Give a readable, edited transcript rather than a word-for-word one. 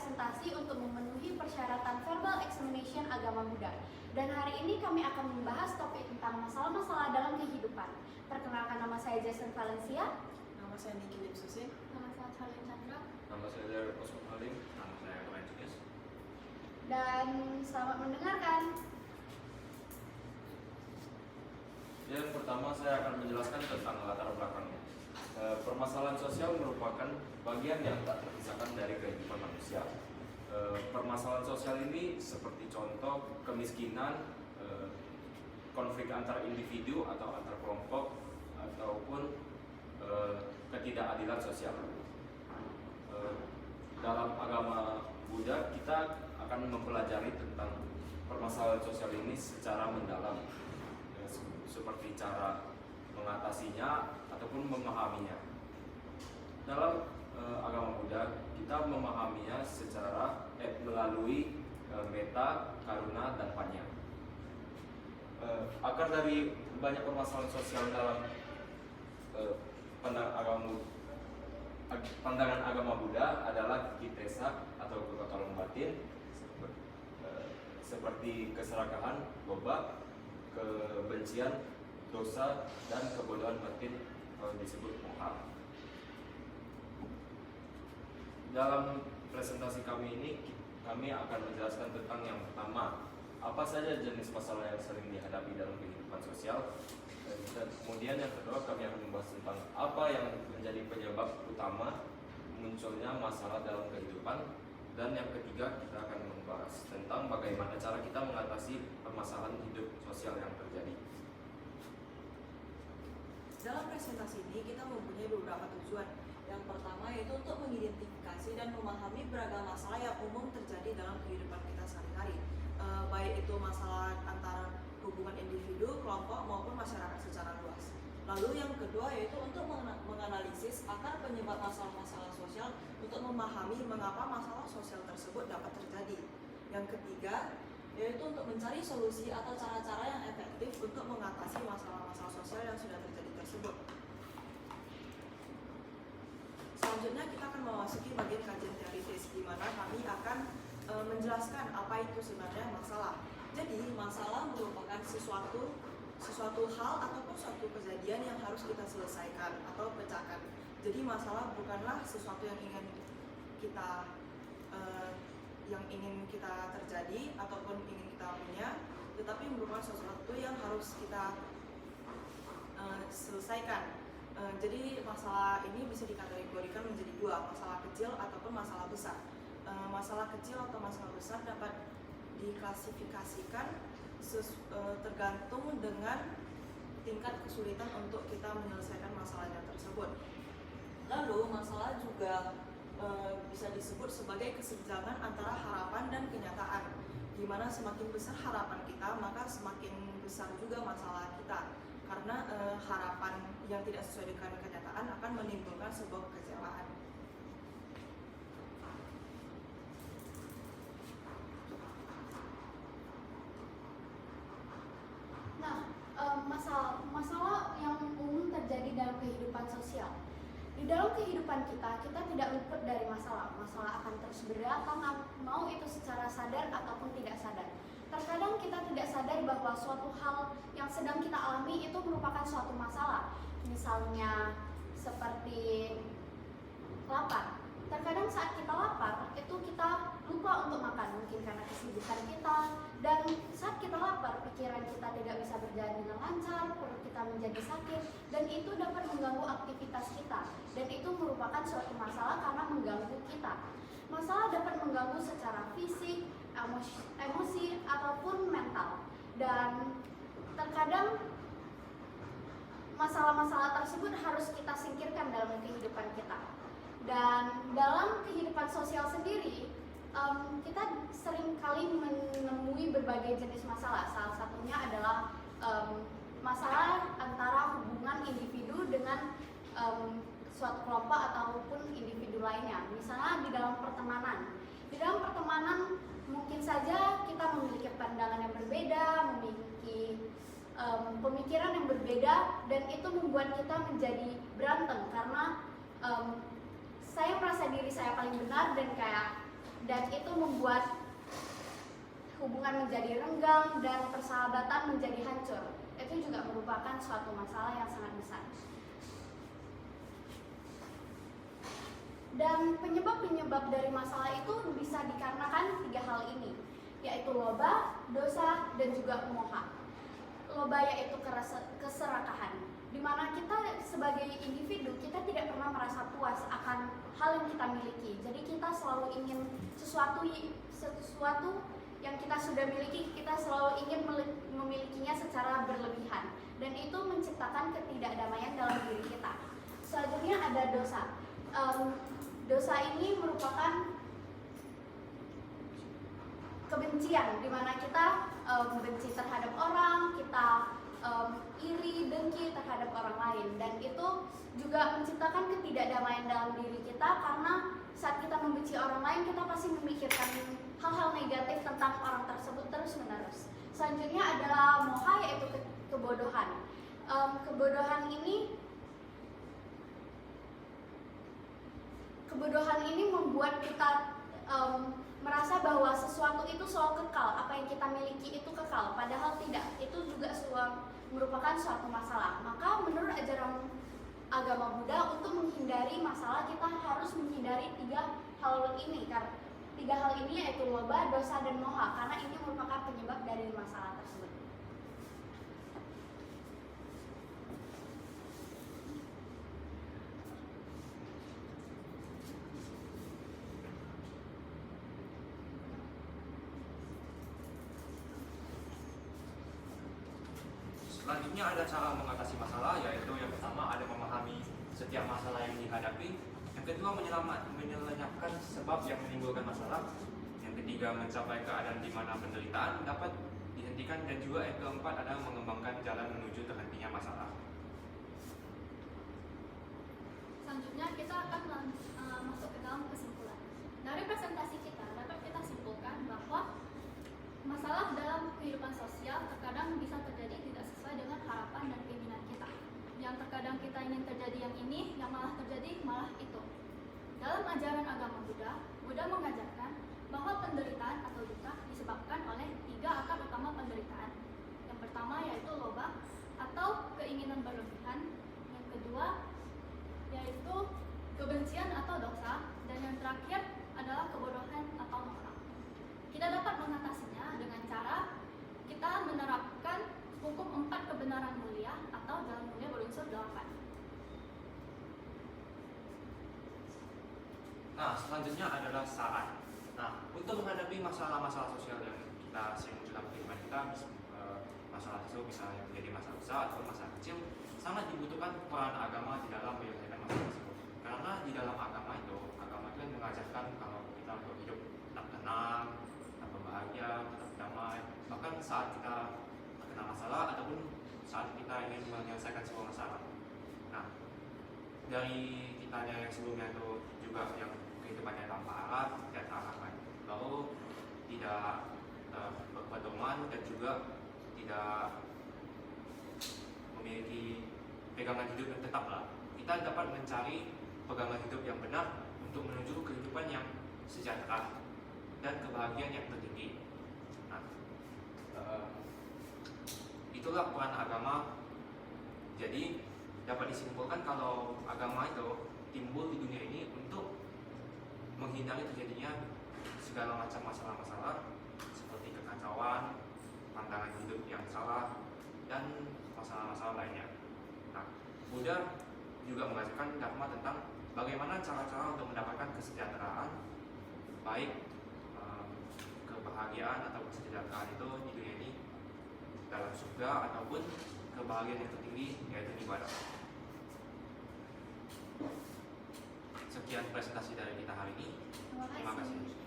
presentasi untuk memenuhi persyaratan verbal examination agama Buddha. Dan hari ini kami akan membahas topik tentang masalah-masalah dalam kehidupan. Perkenalkan, nama saya Jason Valencia. Nama saya Niki Lim Susi. Nama saya Charlie Chandra. Nama saya Osman Halim. Nama saya Ryan Julius. Dan selamat mendengarkan. Yang pertama saya akan menjelaskan tentang latar belakangnya. Permasalahan sosial merupakan bagian yang tak terpisahkan dari kehidupan manusia. Permasalahan sosial ini seperti contoh kemiskinan, konflik antar individu atau antar kelompok, ataupun ketidakadilan sosial. Dalam agama Buddha kita akan mempelajari tentang permasalahan sosial ini secara mendalam, seperti cara mengatasinya ataupun memahaminya. Dalam agama Buddha kita memahaminya secara melalui metta, karuna, dan panya. Akar dari banyak permasalahan sosial dalam pandangan agama Buddha adalah kitesa atau kekekalan batin, seperti keserakahan, loba, kebencian, dosa, dan kebodohan batin disebut moha. Dalam presentasi kami ini, kami akan menjelaskan tentang yang pertama, apa saja jenis masalah yang sering dihadapi dalam kehidupan sosial. Dan kemudian yang kedua, kami akan membahas tentang apa yang menjadi penyebab utama munculnya masalah dalam kehidupan. Dan yang ketiga, kita akan membahas tentang bagaimana cara kita mengatasi permasalahan hidup sosial yang terjadi. Dalam presentasi ini kita mempunyai beberapa tujuan. Yang pertama yaitu untuk mengidentifikasi dan memahami beragam masalah yang umum terjadi dalam kehidupan kita sehari-hari, baik itu masalah antara hubungan individu, kelompok maupun masyarakat secara luas. Lalu yang kedua yaitu untuk menganalisis akar penyebab masalah-masalah sosial untuk memahami mengapa masalah sosial tersebut dapat terjadi. Yang ketiga yaitu untuk mencari solusi atau cara-cara yang efektif untuk mengatasi masalah-masalah sosial yang sudah terjadi tersebut. Selanjutnya kita akan memasuki bagian kajian teoritis, di mana kami akan menjelaskan apa itu sebenarnya masalah. Jadi masalah merupakan sesuatu hal ataupun suatu kejadian yang harus kita selesaikan atau pecahkan. Jadi masalah bukanlah sesuatu yang ingin kita terjadi ataupun ingin kita punya, tetapi merupakan sesuatu yang harus kita selesaikan. Jadi masalah ini bisa dikategorikan menjadi dua, masalah kecil ataupun masalah besar. Masalah kecil atau masalah besar dapat diklasifikasikan tergantung dengan tingkat kesulitan untuk kita menyelesaikan masalahnya tersebut. Lalu masalah juga bisa disebut sebagai kesenjangan antara harapan dan kenyataan, di mana semakin besar harapan kita maka semakin besar juga masalah kita, karena harapan yang tidak sesuai dengan kenyataan akan menimbulkan sebuah kekecewaan. Masalah yang umum terjadi dalam kehidupan sosial. Di dalam kehidupan kita tidak luput dari masalah. Masalah akan terus berdatang, mau itu secara sadar ataupun tidak sadar. Terkadang kita tidak sadar bahwa suatu hal yang sedang kita alami itu merupakan suatu masalah. Misalnya seperti lapar. Terkadang saat kita lapar, itu kita lupa untuk makan, mungkin karena kesibukan kita. Dan saat kita lapar, pikiran kita tidak bisa berjalan dengan lancar, perut kita menjadi sakit, dan itu dapat mengganggu aktivitas kita. Dan itu merupakan suatu masalah karena mengganggu kita. Masalah dapat mengganggu secara fisik, emosi, ataupun mental. Dan terkadang masalah-masalah tersebut harus kita singkirkan dalam kehidupan kita. Dan dalam kehidupan sosial sendiri, kita sering kali menemui berbagai jenis masalah. Salah satunya adalah masalah antara hubungan individu dengan suatu kelompok ataupun individu lainnya. Misalnya di dalam pertemanan. Di dalam pertemanan mungkin saja kita memiliki pandangan yang berbeda, memiliki pemikiran yang berbeda, dan itu membuat kita menjadi berantem karena saya merasa diri saya paling benar dan kayak dan itu membuat hubungan menjadi renggang dan persahabatan menjadi hancur. Itu juga merupakan suatu masalah yang sangat besar. Dan penyebab-penyebab dari masalah itu bisa dikarenakan 3 hal ini, yaitu loba, dosa, dan juga moha. Loba yaitu keserakahan, di mana kita sebagai individu kita tidak pernah merasa puas akan hal yang kita miliki. Jadi kita selalu ingin sesuatu yang kita sudah miliki, kita selalu ingin memilikinya secara berlebihan, dan itu menciptakan ketidakdamaian dalam diri kita. Selanjutnya ada dosa. Dosa ini merupakan kebencian, di mana kita membenci terhadap orang, kita iri, dengki terhadap orang lain, dan itu juga menciptakan ketidakdamaian dalam diri kita, karena saat kita membenci orang lain kita pasti memikirkan hal-hal negatif tentang orang tersebut terus-menerus. Selanjutnya adalah moha, yaitu kebodohan. Kebodohan ini membuat kita merasa bahwa sesuatu itu selalu kekal, apa yang kita miliki itu kekal, padahal tidak. Itu juga merupakan suatu masalah. Maka menurut ajaran agama Buddha, untuk menghindari masalah kita harus menghindari 3 hal ini, karena 3 hal ini yaitu loba, dosa, dan moha, karena ini merupakan penyebab dari masalah tersebut. Selanjutnya ada cara mengatasi masalah, yaitu yang pertama ada memahami setiap masalah yang dihadapi, yang kedua menyelesaikan sebab yang menimbulkan masalah, yang ketiga mencapai keadaan di mana penderitaan dapat dihentikan, dan juga yang keempat adalah mengembangkan jalan menuju terhentinya masalah. Selanjutnya kita akan masuk ke dalam kesimpulan. Dari presentasi kita dapat kita simpulkan bahwa masalah dalam kehidupan sosial terkadang bisa terjadi tidak sesuai dengan harapan dan keinginan kita. Yang terkadang kita ingin terjadi yang ini, yang malah terjadi malah itu. Dalam ajaran agama Buddha, Buddha mengajarkan bahwa penderitaan atau duka disebabkan oleh 3 akar utama penderitaan. Yang pertama yaitu loba atau keinginan berlebihan. Yang kedua yaitu kebencian atau dosa, dan yang terakhir adalah kebodohan atau moha. Kita dapat mengatasinya dengan cara kita menerapkan hukum 4 kebenaran mulia atau jalan mulia berunsur 8. Nah, selanjutnya adalah saran. Nah, untuk menghadapi masalah-masalah sosial yang kita sering muncul dalam kehidupan kita, masalah itu bisa menjadi masalah besar atau masalah kecil, sangat dibutuhkan peran agama di dalam menyelesaikan masalah tersebut. Karena di dalam agama itu kan mengajarkan kalau kita untuk hidup tetap tenang, tetap bahagia, tetap damai, bahkan saat kita terkena masalah ataupun saat kita ingin menyelesaikan sebuah masalah. Nah, dari kitanya yang sebelumnya itu juga yang kehidupannya tanpa arah, tidak terarahkan, lalu tidak berpedoman dan juga tidak memiliki pegangan hidup yang tetap lah. Kita dapat mencari pegangan hidup yang benar untuk menuju kehidupan yang sejahtera dan kebahagiaan yang tertinggi. Nah, itulah peran agama. Jadi dapat disimpulkan kalau agama itu timbul di dunia ini untuk menghindari terjadinya segala macam masalah-masalah seperti kekacauan, pandangan hidup yang salah, dan masalah-masalah lainnya. Nah, Buddha juga mengajarkan dharma tentang bagaimana cara-cara untuk mendapatkan kesejahteraan, baik kebahagiaan atau kesejahteraan itu di dunia ini dalam surga ataupun kebahagiaan yang tertinggi yaitu ibadah. Sekian presentasi dari kita hari ini. Terima kasih. Terima kasih.